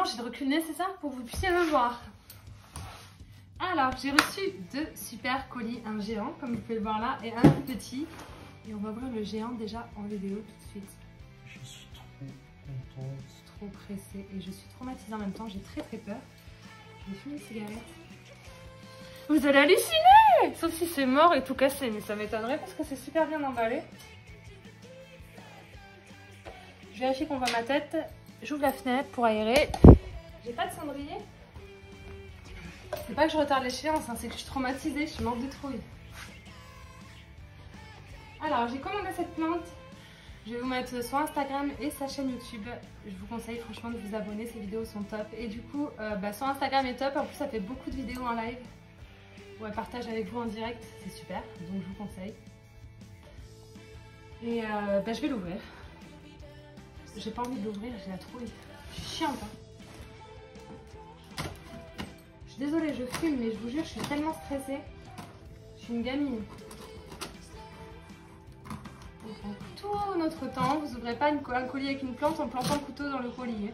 Normalement, j'ai le recul nécessaire pour que vous puissiez le voir. Alors, j'ai reçu 2 super colis, un géant, comme vous pouvez le voir là, et un plus petit. Et on va ouvrir le géant déjà en vidéo tout de suite. Je suis trop contente. Je suis trop pressée et je suis traumatisée en même temps, j'ai très peur. Je vais fumer une cigarette. Vous allez halluciner! Sauf si c'est mort et tout cassé, mais ça m'étonnerait parce que c'est super bien emballé. Je vérifie qu'on voit ma tête. J'ouvre la fenêtre pour aérer. J'ai pas de cendrier. C'est pas que je retarde l'échéance, hein, c'est que je suis traumatisée, je suis morte de trouille. Alors, j'ai commandé cette plante. Je vais vous mettre son Instagram et sa chaîne YouTube. Je vous conseille franchement de vous abonner, ces vidéos sont top. Et du coup, son Instagram est top. En plus, ça fait beaucoup de vidéos en live où elle partage avec vous en direct. C'est super, donc je vous conseille. Et je vais l'ouvrir. J'ai pas envie de l'ouvrir, j'ai la trouille. Je suis chiante. Hein. Je suis désolée, je fume, mais je vous jure, je suis tellement stressée. Je suis une gamine. On prend tout notre temps. Vous n'ouvrez pas un colis avec une plante en plantant le couteau dans le colis.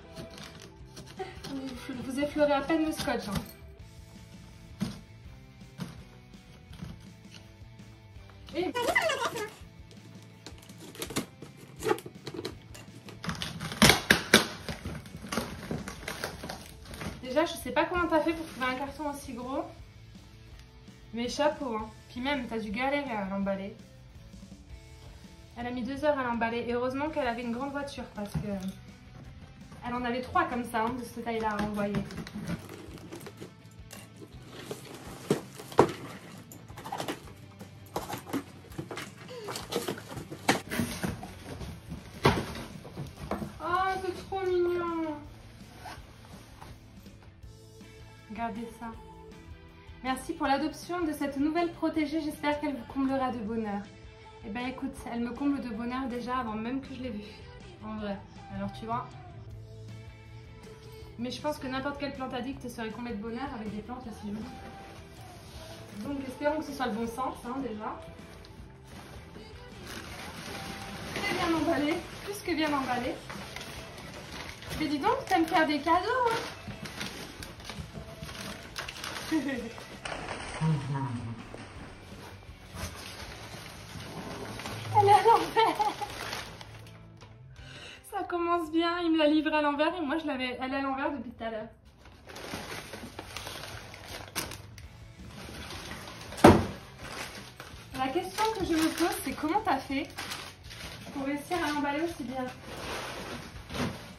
Vous effleurez à peine le scotch. Hein. Et... Déjà, je sais pas comment t'as fait pour trouver un carton aussi gros. Mais chapeau, hein. Puis même, t'as dû galérer à l'emballer. Elle a mis 2 heures à l'emballer. Et heureusement qu'elle avait une grande voiture parce que... Elle en avait 3 comme ça, hein, de cette taille-là à envoyer. Oh, c'est trop mignon! Regardez ça. Merci pour l'adoption de cette nouvelle protégée. J'espère qu'elle vous comblera de bonheur. Eh ben écoute, elle me comble de bonheur déjà avant même que je l'ai vue. En vrai. Alors tu vois. Mais je pense que n'importe quelle plante addict serait comblée de bonheur avec des plantes aussi jolies. Donc espérons que ce soit le bon sens, hein, déjà. Très bien emballé. Plus que bien emballé. Mais dis donc, t'aimes faire des cadeaux, hein. Elle est à l'envers. Ça commence bien, il me l'a livré à l'envers et moi elle est à l'envers depuis tout à l'heure. La question que je me pose, c'est comment t'as fait pour réussir à l'emballer aussi bien?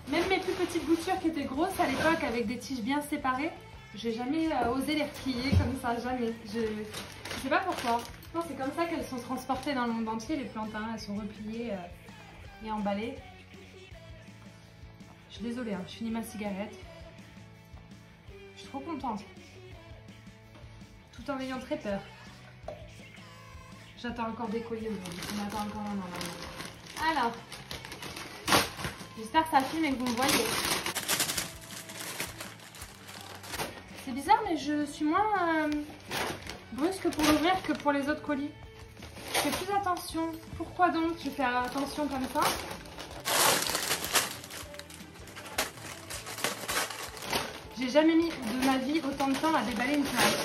Même mes plus petites boutures qui étaient grosses à l'époque avec des tiges bien séparées, j'ai jamais osé les replier comme ça, jamais. Je sais pas pourquoi. Non, c'est comme ça qu'elles sont transportées dans le monde entier, les plantes, hein. Elles sont repliées et emballées. Je suis désolée, hein. Je finis ma cigarette. Je suis trop contente. Tout en ayant très peur. J'attends encore des colis aujourd'hui. On attend encore un an. Alors, j'espère que ça filme et que vous me voyez. C'est bizarre, mais je suis moins brusque pour l'ouvrir que pour les autres colis. Je fais plus attention. Pourquoi donc je fais attention comme ça? J'ai jamais mis de ma vie autant de temps à déballer une plante.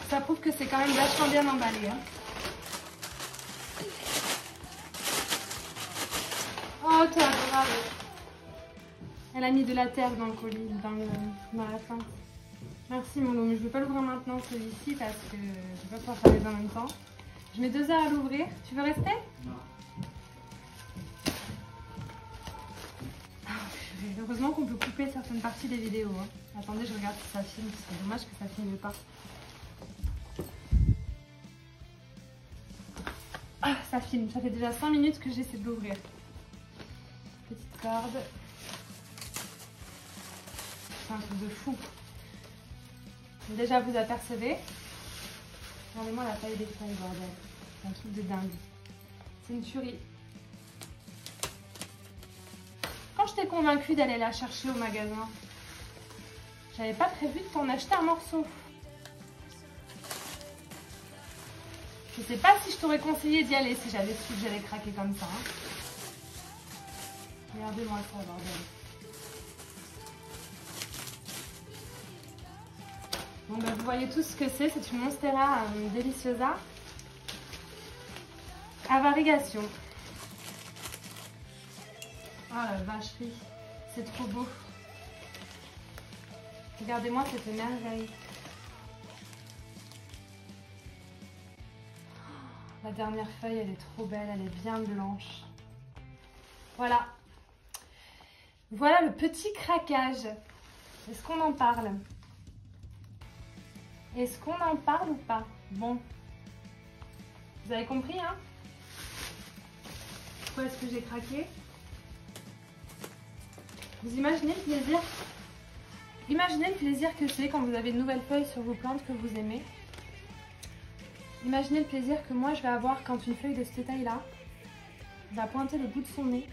Ça prouve que c'est quand même vachement bien emballé. Hein. Oh, t'es adorable. Elle a mis de la terre dans le colis, dans la teinte. Merci mon loup, mais je ne vais pas l'ouvrir maintenant celui-ci parce que je ne vais pas pouvoir faire les deux en même temps. Je mets 2 heures à l'ouvrir. Tu veux rester? Non. Heureusement qu'on peut couper certaines parties des vidéos. Hein. Attendez, je regarde si ça filme. C'est dommage que ça filme pas. Ah, ça filme. Ça fait déjà 5 minutes que j'essaie de l'ouvrir. Petite corde. C'est un truc de fou. Déjà, vous apercevez. Regardez-moi la taille des feuilles, bordel. C'est un truc de dingue. C'est une tuerie. Quand je t'ai convaincue d'aller la chercher au magasin, j'avais pas prévu de t'en acheter un morceau. Je sais pas si je t'aurais conseillé d'y aller si j'avais su que j'allais craquer comme ça. Hein. Regardez-moi ça, bordel. Bon, bah, vous voyez tous ce que c'est une Monstera Deliciosa à variegation. Oh la vacherie, c'est trop beau. Regardez-moi cette merveille. La dernière feuille, elle est trop belle, elle est bien blanche. Voilà. Voilà le petit craquage. Est-ce qu'on en parle? Est-ce qu'on en parle ou pas? Bon. Vous avez compris, hein? Pourquoi est-ce que j'ai craqué? Vous imaginez le plaisir? Imaginez le plaisir que c'est quand vous avez de nouvelles feuilles sur vos plantes que vous aimez. Imaginez le plaisir que moi je vais avoir quand une feuille de cette taille-là va pointer le bout de son nez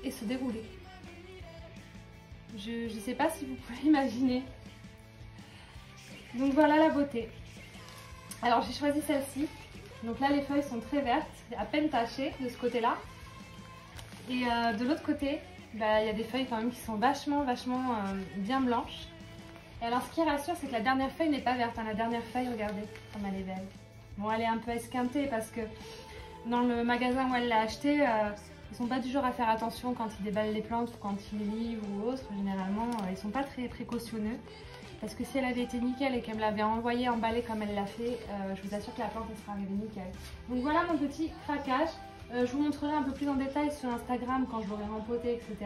et se dérouler. Je ne sais pas si vous pouvez imaginer. Donc voilà la beauté. Alors j'ai choisi celle-ci. Donc là les feuilles sont très vertes, à peine tachées de ce côté-là. Et de l'autre côté, bah, y a des feuilles quand même qui sont vachement bien blanches. Et alors ce qui rassure, c'est que la dernière feuille n'est pas verte. Hein. La dernière feuille, regardez comme elle est belle. Bon, elle est un peu esquintée parce que dans le magasin où elle l'a achetée, ils sont pas du genre à faire attention quand ils déballent les plantes ou quand ils les livrent ou autre. Généralement, ils sont pas très précautionneux. Parce que si elle avait été nickel et qu'elle me l'avait envoyée emballée comme elle l'a fait, je vous assure que la plante elle sera arrivée nickel. Donc voilà mon petit craquage. Je vous montrerai un peu plus en détail sur Instagram quand je l'aurai rempoté, etc.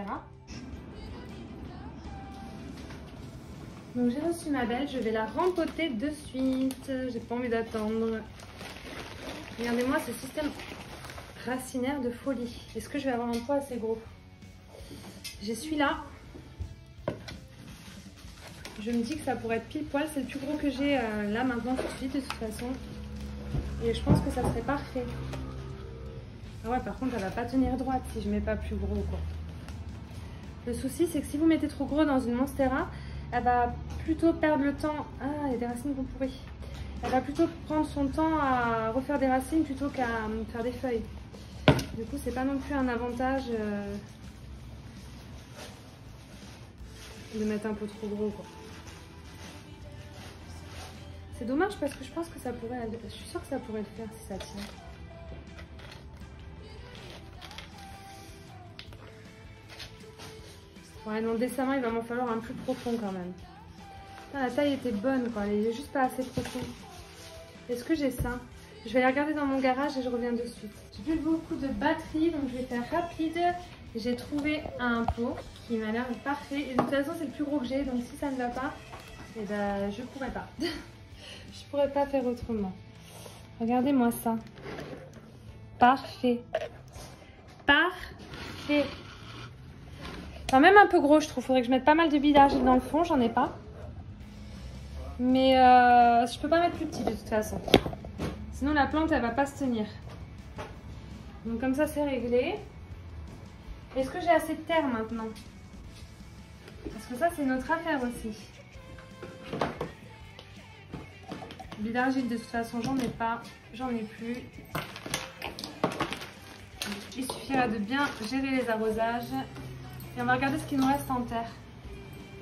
Donc j'ai reçu ma belle, je vais la rempoter de suite. J'ai pas envie d'attendre. Regardez-moi ce système racinaire de folie. Est-ce que je vais avoir un poids assez gros? J'ai celui-là. Je me dis que ça pourrait être pile poil. C'est le plus gros que j'ai là maintenant tout de suite de toute façon. Et je pense que ça serait parfait. Ah ouais, par contre, elle va pas tenir droite si je mets pas plus gros, quoi. Le souci, c'est que si vous mettez trop gros dans une Monstera, elle va plutôt perdre le temps. Ah, il y a des racines qui vont pourrir. Elle va plutôt prendre son temps à refaire des racines plutôt qu'à faire des feuilles. Du coup, c'est pas non plus un avantage de mettre un peu trop gros, quoi. C'est dommage parce que je pense que ça pourrait... Je suis sûre que ça pourrait le faire si ça tient. Ouais, non, décemment, il va m'en falloir un plus profond quand même. Ah, la taille était bonne, quoi. Elle est juste pas assez profonde. Est-ce que j'ai ça? Je vais aller regarder dans mon garage et je reviens de suite. J'ai plus beaucoup de batterie, donc je vais faire rapide. J'ai trouvé un pot qui m'a l'air parfait. Et de toute façon, c'est le plus gros que j'ai, donc si ça ne va pas, eh ben, je pourrais pas. Je pourrais pas faire autrement. Regardez-moi ça. Parfait. Parfait. Quand même un peu gros, je trouve. Faudrait que je mette pas mal de billes d'argile dans le fond. J'en ai pas. Mais je peux pas mettre plus petit de toute façon. Sinon la plante, elle va pas se tenir. Donc comme ça, c'est réglé. Est-ce que j'ai assez de terre maintenant? Parce que ça, c'est notre affaire aussi. Billes d'argile, de toute façon, j'en ai pas. J'en ai plus. Il suffira de bien gérer les arrosages. Et on va regarder ce qu'il nous reste en terre.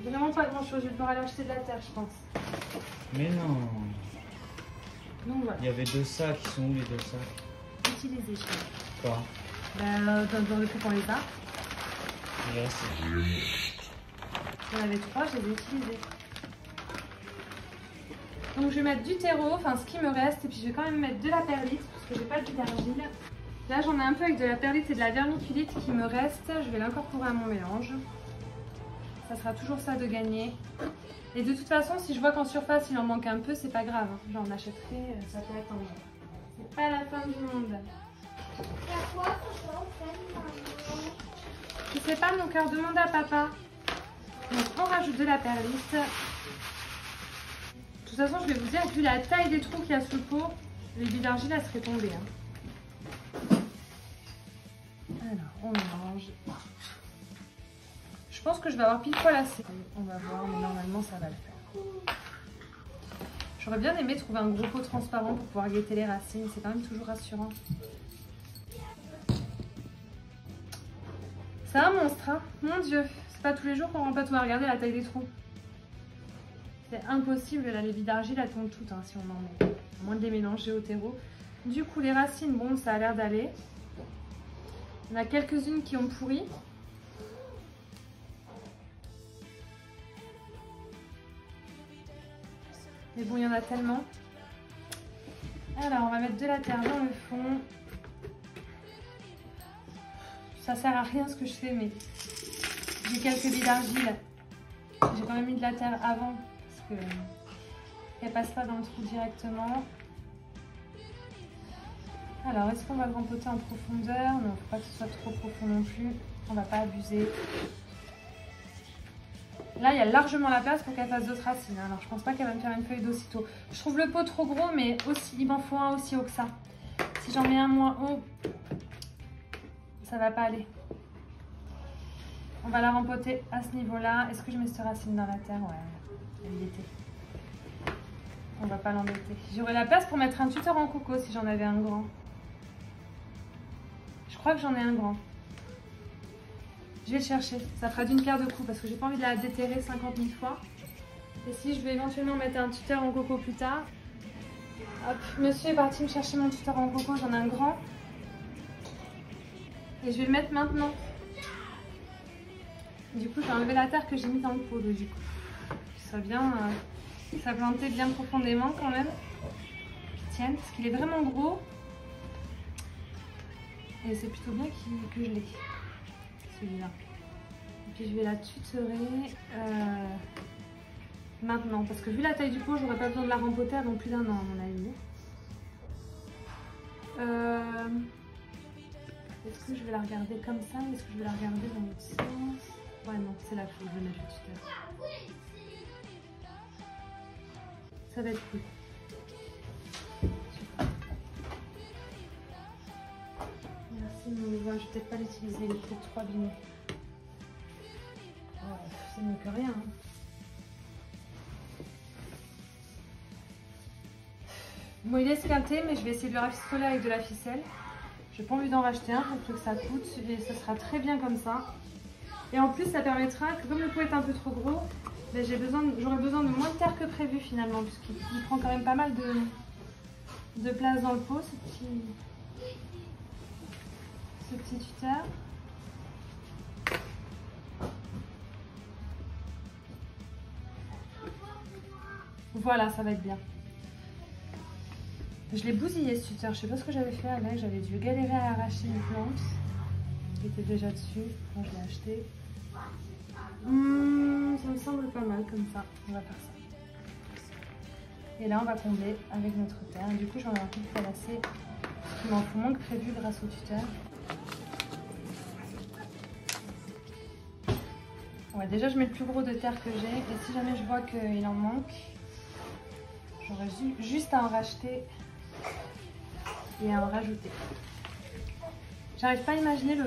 Vraiment pas grand chose, je vais devoir aller acheter de la terre, je pense. Mais non. Donc voilà. Il y avait 2 sacs, ils sont où les 2 sacs? Utilisés, je crois. Quoi? Dans le coup qu'on les a. Yes. J'en avais 3, je les ai utilisés. Donc je vais mettre du terreau, enfin ce qui me reste, et puis je vais quand même mettre de la perlite, parce que j'ai pas de billes d'argile. Là j'en ai un peu avec de la perlite et de la vermiculite qui me reste. Je vais l'incorporer à mon mélange. Ça sera toujours ça de gagner. Et de toute façon, si je vois qu'en surface il en manque un peu, c'est pas grave. J'en achèterai, ça peut attendre. C'est pas la fin du monde. Je sais pas, mon cœur, demande à papa. Donc on rajoute de la perlite. De toute façon, je vais vous dire, vu la taille des trous qu'il y a sous le pot, les billes d'argile, elles seraient tombées. Hein. Alors, on mélange. Je pense que je vais avoir pile poil assez. On va voir, mais normalement, ça va le faire. J'aurais bien aimé trouver un gros pot transparent pour pouvoir guetter les racines. C'est quand même toujours rassurant. C'est un monstre, hein. Mon Dieu. C'est pas tous les jours qu'on rend pas tout à regarder la taille des trous. C'est impossible, là, les billes d'argile, elles tombent toutes hein, si on en met. À moins de les mélanger au terreau. Du coup, les racines, bon, ça a l'air d'aller. On a quelques-unes qui ont pourri. Mais bon, il y en a tellement. Alors, on va mettre de la terre dans le fond. Ça sert à rien ce que je fais, mais j'ai quelques billes d'argile. J'ai quand même mis de la terre avant, parce que elle passe pas dans le trou directement. Alors, est-ce qu'on va le rempoter en profondeur? Non, il ne faut pas que ce soit trop profond non plus. On va pas abuser. Là, il y a largement la place pour qu'elle fasse d'autres racines. Alors, je pense pas qu'elle va me faire une feuille d'aussitôt. Je trouve le pot trop gros, mais aussi, il m'en faut un aussi haut que ça. Si j'en mets un moins haut, ça va pas aller. On va la rempoter à ce niveau-là. Est-ce que je mets cette racine dans la terre? Ouais, elle y était. On va pas l'embêter. J'aurais la place pour mettre un tuteur en coco si j'en avais un grand. Je crois que j'en ai un grand. Je vais le chercher. Ça fera d'une pierre deux coups parce que j'ai pas envie de la déterrer 50 000 fois. Et si je vais éventuellement mettre un tuteur en coco plus tard. Hop, monsieur est parti me chercher mon tuteur en coco. J'en ai un grand. Et je vais le mettre maintenant. Du coup, je vais enlever la terre que j'ai mise dans le pot. Du coup, qu'il soit bien, ça planté bien profondément quand même. Qu'il tienne, parce qu'il est vraiment gros. Et c'est plutôt bien que je l'ai, celui-là. Et puis je vais la tutorer maintenant, parce que vu la taille du pot, j'aurais pas besoin de la rempoter avant plus d'un an à mon avis. Est-ce que je vais la regarder comme ça ou est-ce que je vais la regarder dans l'autre sens? Ouais non, c'est la faute, je vais mettre le tuteur. Ça va être cool. Super. Merci de me voir, je vais peut-être pas l'utiliser, il est peut-être trop abîmé. Oh, c'est mieux que rien. Hein. Bon, il est esquinté, mais je vais essayer de le rafistoler avec de la ficelle. J'ai pas envie d'en racheter un pour que ça coûte et ça sera très bien comme ça. Et en plus, ça permettra que comme le pot est un peu trop gros, ben j'aurai besoin de moins de terre que prévu finalement, puisqu'il prend quand même pas mal de place dans le pot, ce petit tuteur. Voilà, ça va être bien. Je l'ai bousillé ce tuteur, je sais pas ce que j'avais fait avec, j'avais dû galérer à arracher une plante qui était déjà dessus quand je l'ai acheté. Ça me semble pas mal comme ça, on va faire ça. Et là on va combler avec notre terre, et du coup j'en ai un peu assez, il m'en faut moins que prévu grâce au tuteur. Ouais, déjà je mets le plus gros de terre que j'ai, et si jamais je vois qu'il en manque, j'aurais juste à en racheter et à en rajouter. J'arrive pas à imaginer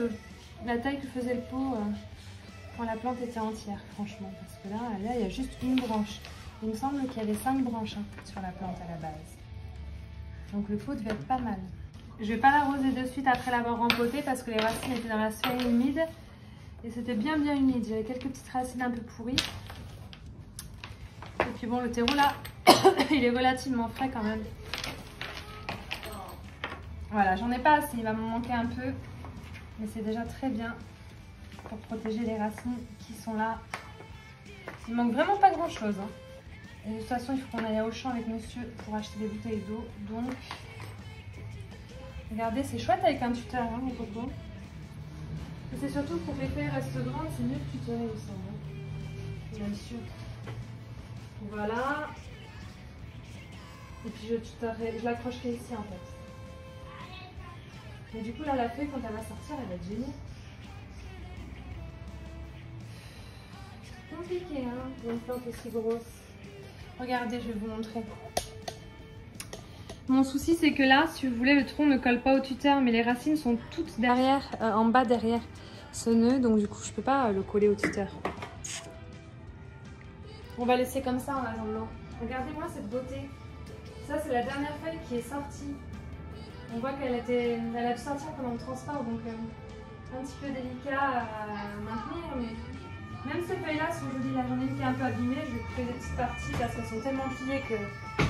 la taille que faisait le pot quand la plante était entière, franchement, parce que là il y a juste une branche. Il me semble qu'il y avait 5 branches sur la plante à la base. Donc le pot devait être pas mal. Je vais pas l'arroser de suite après l'avoir rempoté parce que les racines étaient dans la sphère humide et c'était bien humide. J'avais quelques petites racines un peu pourries. Et puis bon, le terreau là, il est relativement frais quand même. Voilà, j'en ai pas assez, il va m'en manquer un peu, mais c'est déjà très bien pour protéger les racines qui sont là. Il manque vraiment pas grand chose. Hein. Et de toute façon, il faut qu'on aille au champ avec monsieur pour acheter des bouteilles d'eau. Donc, regardez, c'est chouette avec un tuteur, hein, mon coco. Et c'est surtout pour que les feuilles restent grandes, c'est mieux de tutorer aussi. Hein. Bien sûr. Voilà. Et puis je l'accrocherai ici en fait. Et du coup là la feuille quand elle va sortir elle va être géniale. C'est compliqué hein pour une plante aussi grosse. Regardez, je vais vous montrer. Mon souci c'est que là, si vous voulez, le tronc ne colle pas au tuteur, mais les racines sont toutes derrière, en bas derrière ce nœud, donc du coup je peux pas le coller au tuteur. On va laisser comme ça en attendant. Regardez-moi cette beauté. Ça c'est la dernière feuille qui est sortie. On voit qu'elle a dû sortir pendant le transport, donc un petit peu délicat à maintenir, mais Même ces feuilles-là sont jolies. Là, j'en ai une qui est un peu abîmée. Je vais couper des petites parties parce qu'elles sont tellement pliées que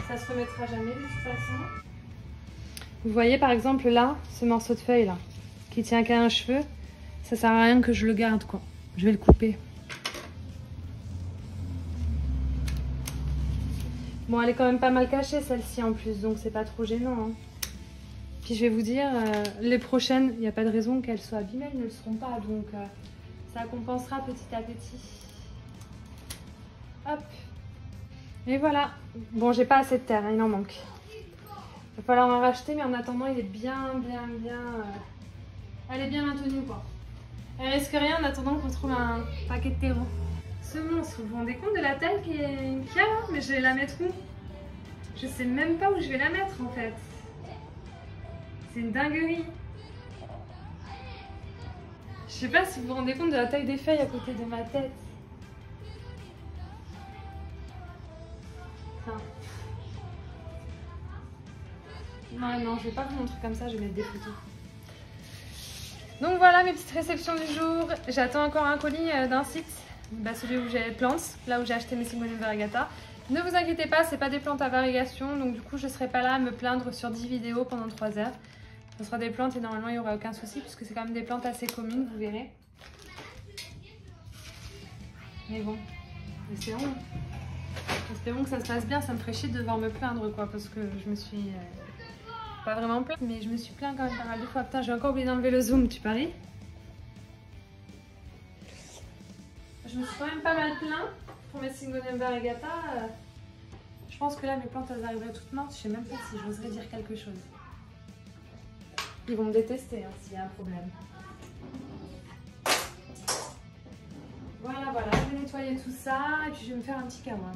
ça se remettra jamais de toute façon. Vous voyez par exemple là, ce morceau de feuille là, qui tient qu'à un cheveu. Ça sert à rien que je le garde quoi. Je vais le couper. Bon, elle est quand même pas mal cachée celle-ci en plus, donc c'est pas trop gênant. Hein. Puis je vais vous dire, les prochaines, il n'y a pas de raison qu'elles soient abîmées, elles ne le seront pas, donc ça compensera petit à petit. Hop. Et voilà. Bon, j'ai pas assez de terre, hein, il en manque. Il va falloir en racheter, mais en attendant, il est bien. Elle est bien maintenue quoi. Elle risque rien en attendant qu'on trouve un paquet de terreau. Ce monstre, vous vous rendez compte de la taille qu'il y a là? Mais je vais la mettre où? Je sais même pas où je vais la mettre en fait. C'est une dinguerie. Je sais pas si vous vous rendez compte de la taille des feuilles à côté de ma tête. Enfin. Non, je vais pas vous montrer comme ça, je vais mettre des photos. Donc voilà mes petites réceptions du jour. J'attends encore un colis d'un site. Celui où j'ai les plantes, là où j'ai acheté mes Syngonium variegata. Ne vous inquiétez pas, c'est pas des plantes à variegation, donc du coup je serai pas là à me plaindre sur 10 vidéos pendant 3 heures. Ce sera des plantes et normalement il n'y aura aucun souci puisque c'est quand même des plantes assez communes, vous verrez. Mais bon, espérons que ça se passe bien, ça me ferait chier de devoir me plaindre quoi, parce que je me suis pas vraiment plainte, mais je me suis plaint quand même pas mal de fois. Putain, j'ai encore oublié d'enlever le zoom, tu paries? Je me suis quand même pas mal plaint pour mes Syngonium variegata. Je pense que là mes plantes elles arriveraient toutes mortes. Je sais même pas si j'oserais dire quelque chose. Ils vont me détester hein, s'il y a un problème. Voilà, je vais nettoyer tout ça et puis je vais me faire un petit kawa.